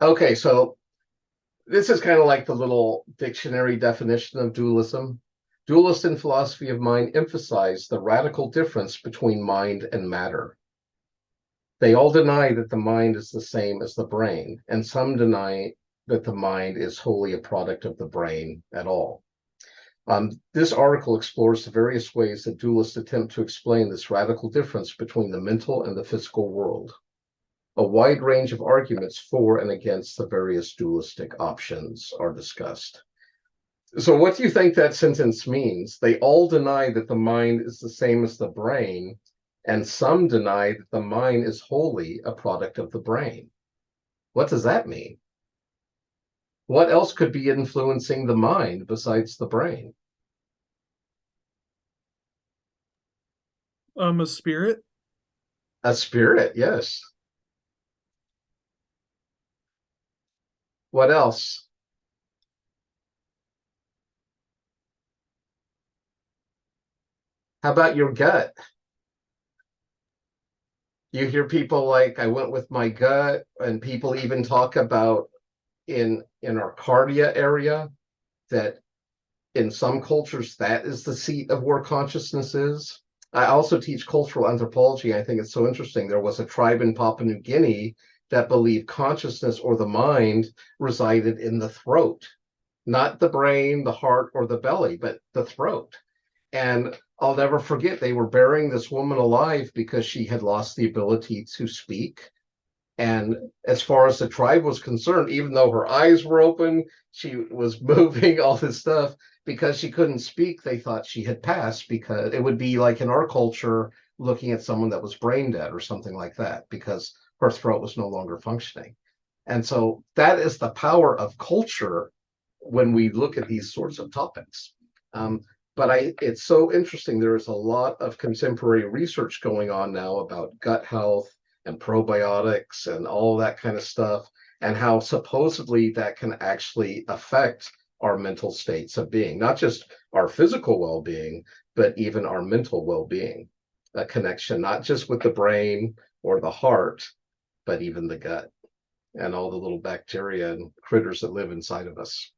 Okay, so this is kind of like the little dictionary definition of dualism. Dualists in philosophy of mind emphasize the radical difference between mind and matter. They all deny that the mind is the same as the brain, and some deny that the mind is wholly a product of the brain at all. This article explores the various ways that dualists attempt to explain this radical difference between the mental and the physical world. A wide range of arguments for and against the various dualistic options are discussed. So, what do you think that sentence means? They all deny that the mind is the same as the brain, and some deny that the mind is wholly a product of the brain. What does that mean? What else could be influencing the mind besides the brain? A spirit. A spirit, yes. What else? How about your gut? You hear people like, I went with my gut, and people even talk about in our cardia area that in some cultures that is the seat of where consciousness is. I also teach cultural anthropology. I think it's so interesting. There was a tribe in Papua New Guinea that believed consciousness or the mind resided in the throat, not the brain, the heart, or the belly, but the throat. And I'll never forget, they were burying this woman alive because she had lost the ability to speak. And as far as the tribe was concerned, even though her eyes were open, she was moving, all this stuff, because she couldn't speak, they thought she had passed, because it would be like in our culture looking at someone that was brain dead or something like that, because her throat was no longer functioning. And so that is the power of culture when we look at these sorts of topics. Um, but it's so interesting. There is a lot of contemporary research going on now about gut health and probiotics and all that kind of stuff, and how supposedly that can actually affect our mental states of being, not just our physical well being, but even our mental well being. A connection, not just with the brain or the heart, but even the gut and all the little bacteria and critters that live inside of us.